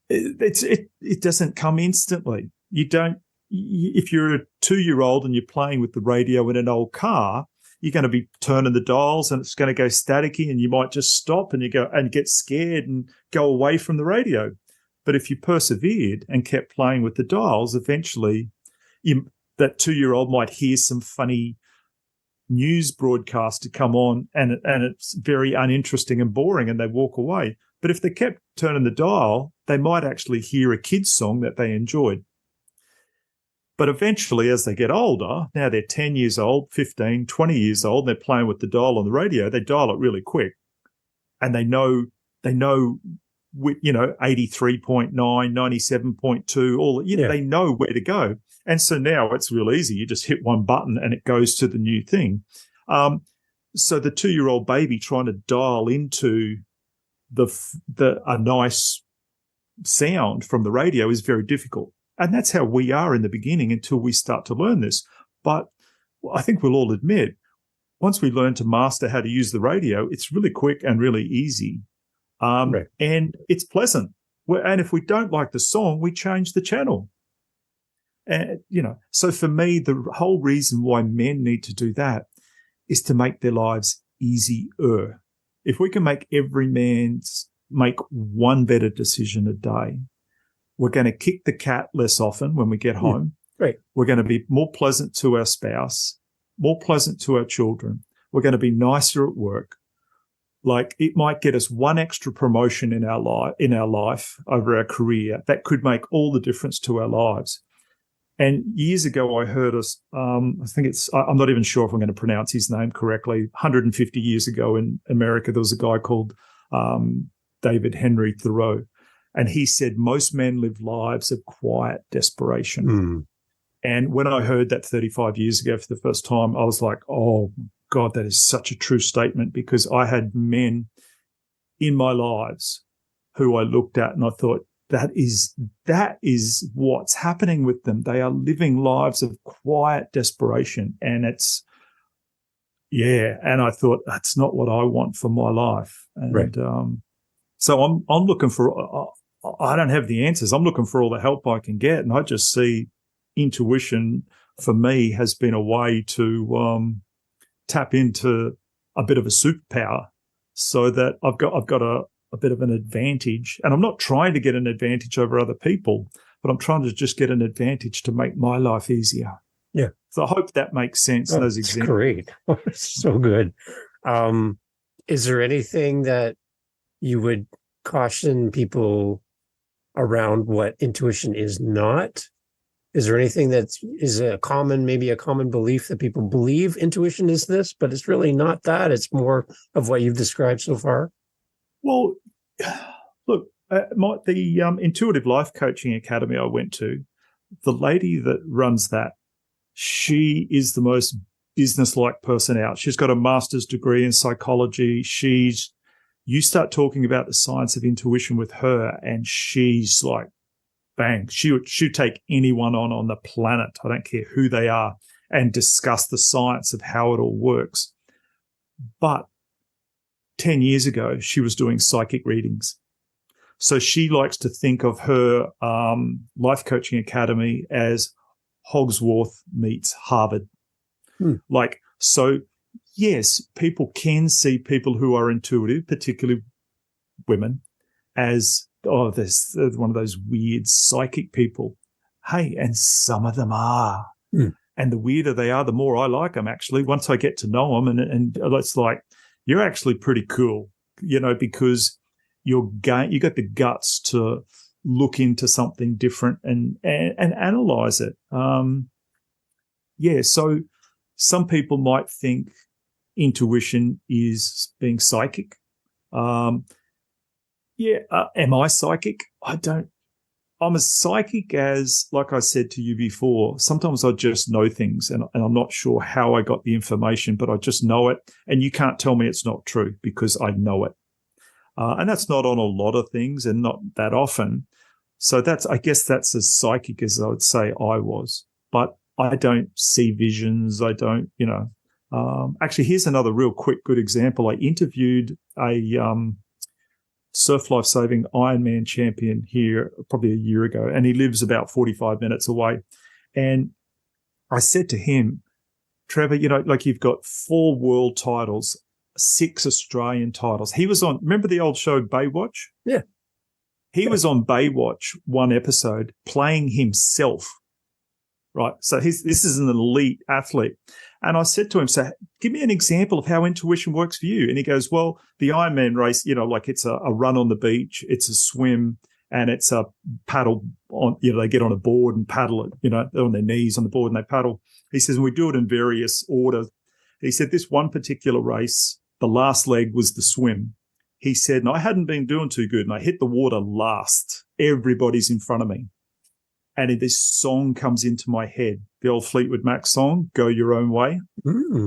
it doesn't come instantly. If you're a 2-year-old and you're playing with the radio in an old car, you're going to be turning the dials and it's going to go staticky, and you might just stop and you go and get scared and go away from the radio. But if you persevered and kept playing with the dials, eventually that 2-year-old might hear some funny news broadcast to come on, and it's very uninteresting and boring, and they walk away. But if they kept turning the dial, they might actually hear a kid's song that they enjoyed. But eventually, as they get older, now they're 10 years old, 15, 20 years old, they're playing with the dial on the radio, they dial it really quick. And they know 83.9, 97.2, they know where to go. And so now it's real easy. You just hit one button and it goes to the new thing. So the 2-year-old baby trying to dial into a nice sound from the radio is very difficult. And that's how we are in the beginning until we start to learn this. But I think we'll all admit, once we learn to master how to use the radio, it's really quick and really easy. And it's pleasant. And if we don't like the song, we change the channel. And, so for me, the whole reason why men need to do that is to make their lives easier. If we can make every man make one better decision a day, we're going to kick the cat less often when we get home. Right. We're going to be more pleasant to our spouse, more pleasant to our children. We're going to be nicer at work. Like it might get us one extra promotion in our life over our career that could make all the difference to our lives. And years ago, I heard us. I think I'm not even sure if I'm going to pronounce his name correctly. 150 years ago in America, there was a guy called David Henry Thoreau, and he said most men live lives of quiet desperation. Mm. And when I heard that 35 years ago for the first time, I was like, oh, God, that is such a true statement, because I had men in my lives who I looked at and I thought, that is what's happening with them. They are living lives of quiet desperation. And and I thought, that's not what I want for my life. And right. So I'm looking for, I don't have the answers. I'm looking for all the help I can get. And I just see intuition for me has been a way to tap into a bit of a superpower, so that I've got a bit of an advantage. And I'm not trying to get an advantage over other people, but I'm trying to just get an advantage to make my life easier. Yeah. So I hope that makes sense. Oh, Those it's examples. great. So good. Is there anything that you would caution people around what intuition is not? Is there anything that is maybe a common belief that people believe intuition is this, but it's really not that? It's more of what you've described so far? Well, look, the Intuitive Life Coaching Academy I went to, the lady that runs that, she is the most business-like person out. She's got a master's degree in psychology. You start talking about the science of intuition with her, and she's like, bang, she'd take anyone on the planet, I don't care who they are, and discuss the science of how it all works. But 10 years ago, she was doing psychic readings. So she likes to think of her life coaching academy as Hogsworth meets Harvard. Like, so yes, people can see people who are intuitive, particularly women, as, oh, there's one of those weird psychic people. Hey, and some of them are. And the weirder they are, the more I like them, actually, once I get to know them. And it's like, you're actually pretty cool, because you got the guts to look into something different and analyze it. So some people might think intuition is being psychic. Am I psychic? I'm as psychic as, like I said to you before, sometimes I just know things and I'm not sure how I got the information, but I just know it. And you can't tell me it's not true because I know it. And that's not on a lot of things and not that often. So I guess that's as psychic as I would say I was. But I don't see visions. I don't, actually, here's another real quick good example. I interviewed a surf life-saving Ironman champion here probably a year ago, and he lives about 45 minutes away. And I said to him, Trevor, like you've got 4 world titles, 6 Australian titles. He was on, remember the old show Baywatch? Yeah. He was on Baywatch one episode playing himself, right? So this is an elite athlete. And I said to him, so give me an example of how intuition works for you. And he goes, well, the Ironman race, like it's a run on the beach, it's a swim, and it's a paddle on, they get on a board and paddle it, they're on their knees on the board and they paddle. He says, and we do it in various order. He said, this one particular race, the last leg was the swim. He said, and I hadn't been doing too good, and I hit the water last. Everybody's in front of me. And this song comes into my head, the old Fleetwood Mac song, Go Your Own Way,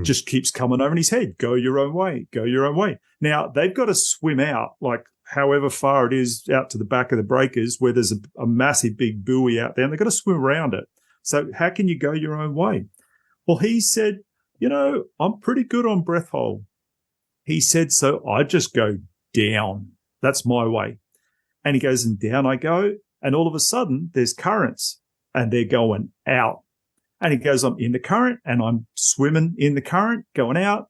just keeps coming over in his head, go your own way, go your own way. Now, they've got to swim out, like however far it is out to the back of the breakers where there's a massive big buoy out there, and they've got to swim around it. So how can you go your own way? Well, he said, I'm pretty good on breath hold. He said, so I just go down. That's my way. And he goes, and down I go. And all of a sudden, there's currents, and they're going out. And he goes, I'm in the current, and I'm swimming in the current, going out.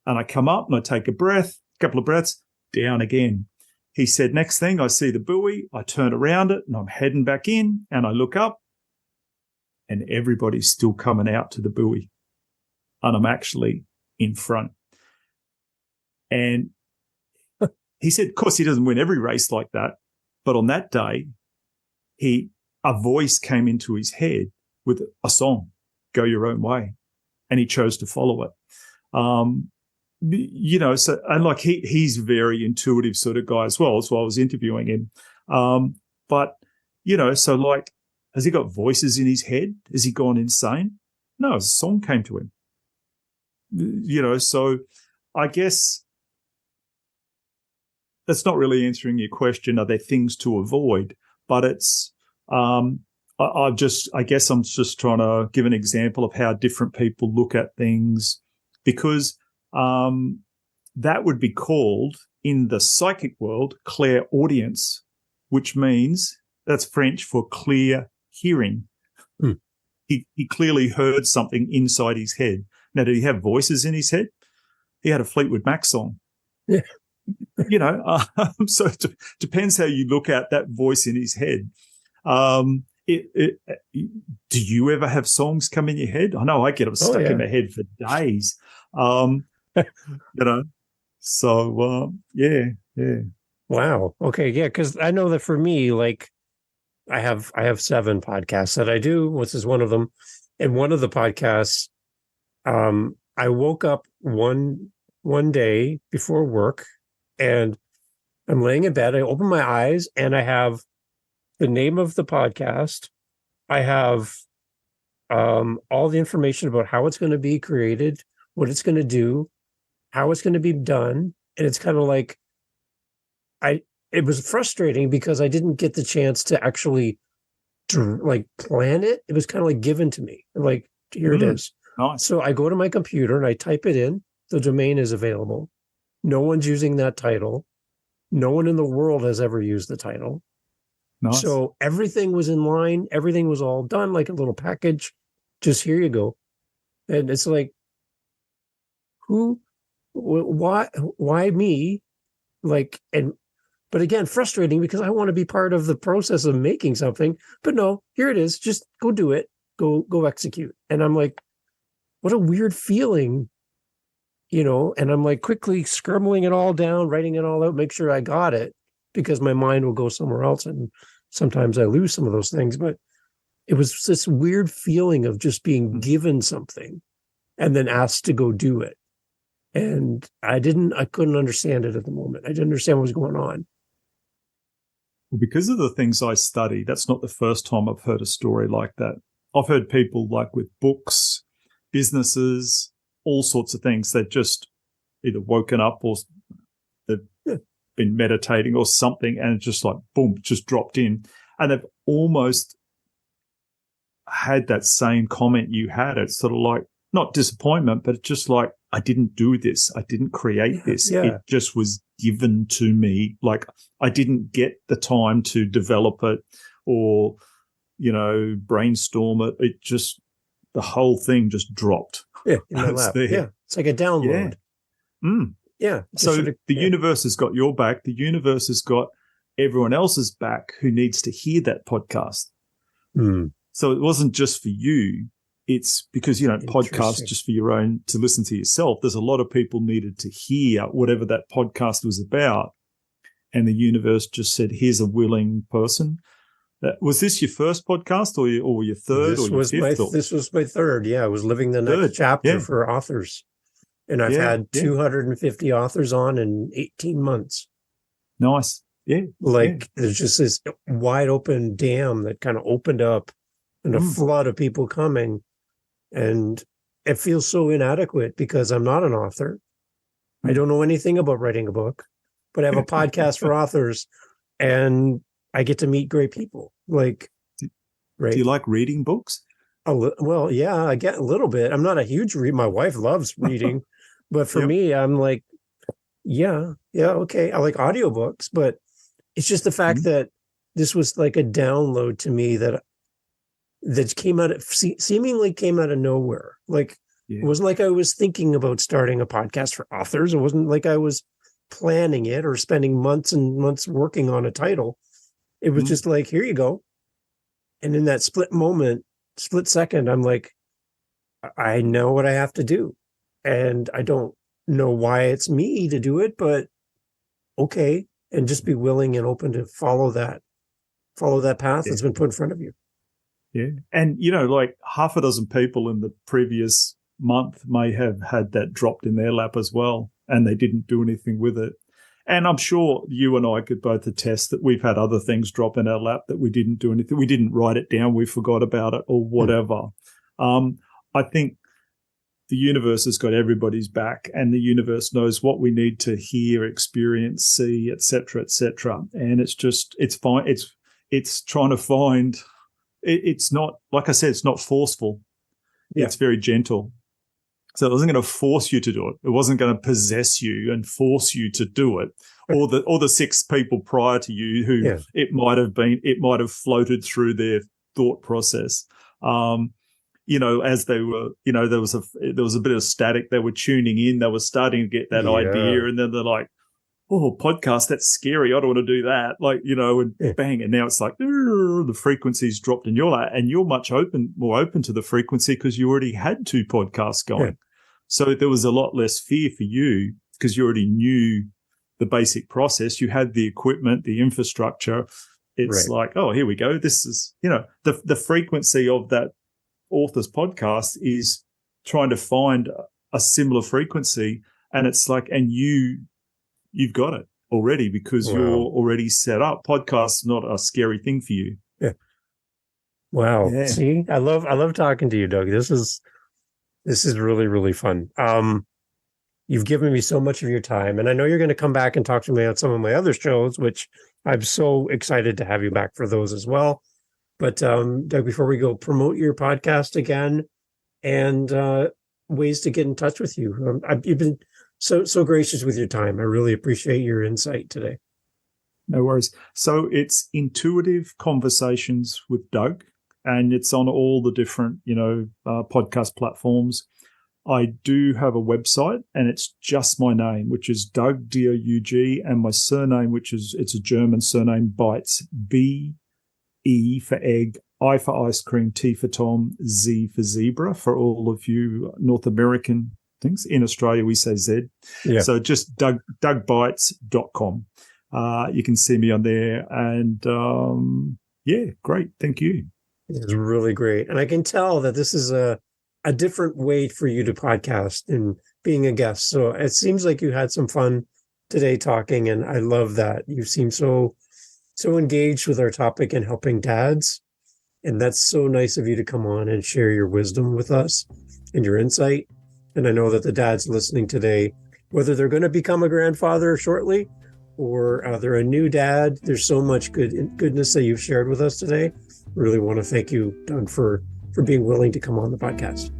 And I come up, and I take a couple of breaths, down again. He said, next thing, I see the buoy. I turn around it, and I'm heading back in, and I look up, and everybody's still coming out to the buoy. And I'm actually in front. And he said, of course, he doesn't win every race like that, but on that day, a voice came into his head with a song, "Go Your Own Way," and he chose to follow it. So, and like he's a very intuitive sort of guy as well. That's why I was interviewing him. But so like, has he got voices in his head? Has he gone insane? No, a song came to him. So I guess that's not really answering your question. Are there things to avoid? But it's, I guess I'm just trying to give an example of how different people look at things, because that would be called in the psychic world clairaudience, which means that's French for clear hearing. He clearly heard something inside his head. Now, did he have voices in his head? He had a Fleetwood Mac song. Yeah. So it depends how you look at that voice in his head. Do you ever have songs come in your head? I know I get them stuck in my head for days. So yeah. Wow. Okay. Yeah. Because I know that for me, like, I have 7 podcasts that I do. This is one of them. And one of the podcasts, I woke up one day before work, and I'm laying in bed. I open my eyes, and I have the name of the podcast. I have all the information about how it's going to be created, what it's going to do, how it's going to be done. And it's kind of like, it was frustrating because I didn't get the chance to actually plan it. It was kind of like given to me. Like, here it is. Nice. So I go to my computer and I type it in. The domain is available. No one's using that title. No one in the world has ever used the title. Nice. So everything was in line. Everything was all done, like a little package. Just here you go. And it's like, why me? But again, frustrating because I want to be part of the process of making something. But no, here it is. Just go do it. Go execute. And I'm like, what a weird feeling, and I'm like quickly scribbling it all down, writing it all out, make sure I got it, because my mind will go somewhere else. And sometimes I lose some of those things. But it was this weird feeling of just being given something and then asked to go do it. And I couldn't understand it at the moment. I didn't understand what was going on. Well, because of the things I study, that's not the first time I've heard a story like that. I've heard people like with books, businesses, all sorts of things. They've just either woken up or they've been meditating or something, and it's just like, boom, just dropped in. And they've almost had that same comment you had. It's sort of like, not disappointment, but it's just like, I didn't do this. I didn't create this. Yeah. It just was given to me. Like, I didn't get the time to develop it or, brainstorm it. It just, the whole thing just dropped. Yeah, in my lap. Yeah, it's like a download. Yeah. So the universe has got your back. The universe has got everyone else's back who needs to hear that podcast. So it wasn't just for you. It's because you don't podcast just for your own, to listen to yourself. There's a lot of people needed to hear whatever that podcast was about. And the universe just said, here's a willing person. Was this your first podcast or your third or your fifth? This was my third. Yeah, I was living the next chapter for authors. And I've had 250 authors on in 18 months. Nice. Yeah. There's just this wide open dam that kind of opened up and a flood of people coming. And it feels so inadequate because I'm not an author. I don't know anything about writing a book, but I have a podcast for authors, and I get to meet great people. Do you like reading books? Well, yeah, I get a little bit. I'm not a huge reader. My wife loves reading, but for me, I'm like, yeah, okay. I like audiobooks, but it's just the fact that this was like a download to me that seemingly came out of nowhere. It wasn't like I was thinking about starting a podcast for authors. It wasn't like I was planning it or spending months and months working on a title. It was just like, here you go. And in that split second, I'm like, I know what I have to do. And I don't know why it's me to do it, but okay, and just be willing and open to follow that path that's been put in front of you. Yeah. And, like half a dozen people in the previous month may have had that dropped in their lap as well, and they didn't do anything with it. And I'm sure you and I could both attest that we've had other things drop in our lap that we didn't do anything. We didn't write it down. We forgot about it or whatever. I think the universe has got everybody's back, and the universe knows what we need to hear, experience, see, etc., etc. And it's fine. It's trying to find. It's not, like I said, it's not forceful. Yeah. It's very gentle. So it wasn't going to force you to do it. It wasn't going to possess you and force you to do it. Or the 6 people prior to you who it might have floated through their thought process. As they were, there was a bit of static. They were tuning in. They were starting to get that idea, and then they're like, "Oh, podcast, that's scary. I don't want to do that." And bang, and now it's like the frequency's dropped in your lap, and you're much more open to the frequency because you already had 2 podcasts going. Yeah. So there was a lot less fear for you because you already knew the basic process. You had the equipment, the infrastructure. It's like, oh, here we go. This is, the frequency of that author's podcast is trying to find a similar frequency, and it's like, and you've got it already because you're already set up. Podcast's not a scary thing for you. Yeah. Wow. Yeah. See, I love talking to you, Doug. This is really, really fun. You've given me so much of your time, and I know you're going to come back and talk to me on some of my other shows, which I'm so excited to have you back for those as well. But Doug, before we go, promote your podcast again and ways to get in touch with you. You've been so gracious with your time. I really appreciate your insight today. No worries. So it's Intuitive Conversations with Doug, and it's on all the different, podcast platforms. I do have a website, and it's just my name, which is Doug, D-O-U-G, and my surname, it's a German surname, Beitz, B-E for egg, I for ice cream, T for Tom, Z for zebra, for all of you North American things. In Australia, we say Z. Yeah. So just dougbeitz.com. You can see me on there. And great. Thank you. It's really great. And I can tell that this is a different way for you to podcast and being a guest. So it seems like you had some fun today talking, and I love that. You seem so engaged with our topic and helping dads. And that's so nice of you to come on and share your wisdom with us and your insight. And I know that the dads listening today, whether they're going to become a grandfather shortly or they're a new dad, there's so much goodness that you've shared with us today. Really want to thank you, Doug, for being willing to come on the podcast.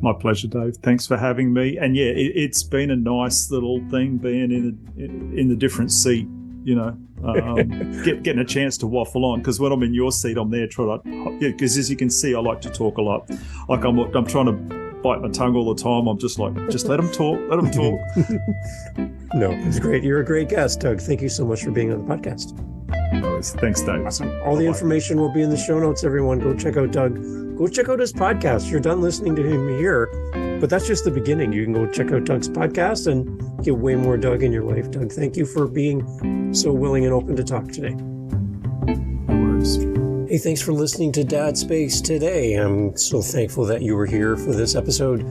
My pleasure, Dave. Thanks for having me. And it's been a nice little thing being in the different seat, getting a chance to waffle on, because when I'm in your seat, I'm there trying to, because as you can see, I like to talk a lot. Like I'm trying to bite my tongue all the time. I'm just like, just let them talk. No, it's great. You're a great guest, Doug. Thank you so much for being on the podcast. Thanks, Dave. Awesome. All the information will be in the show notes, everyone. Go check out Doug. Go check out his podcast. You're done listening to him here, but that's just the beginning. You can go check out Doug's podcast and get way more Doug in your life. Doug, thank you for being so willing and open to talk today. No worries. Hey, thanks for listening to Dad Space today. I'm so thankful that you were here for this episode.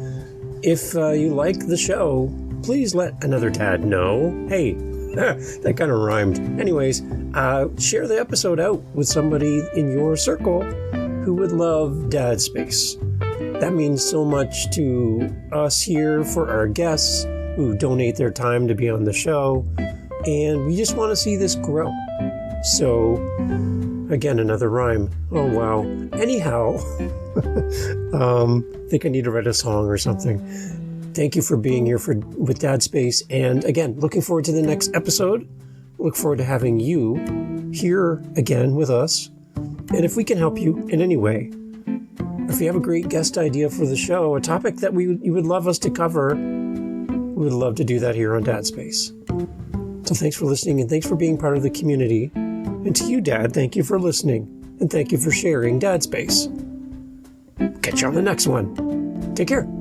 If you like the show, please let another dad know. Hey, that kind of rhymed. Anyways, share the episode out with somebody in your circle who would love Dad Space. That means so much to us here for our guests who donate their time to be on the show. And we just want to see this grow. So, again, another rhyme. Oh, wow. Anyhow, I think I need to write a song or something. Thank you for being here with Dad Space. And again, looking forward to the next episode. Look forward to having you here again with us. And if we can help you in any way, if you have a great guest idea for the show, a topic that you would love us to cover, we would love to do that here on Dad Space. So thanks for listening, and thanks for being part of the community. And to you, Dad, thank you for listening, and thank you for sharing Dad Space. Catch you on the next one. Take care.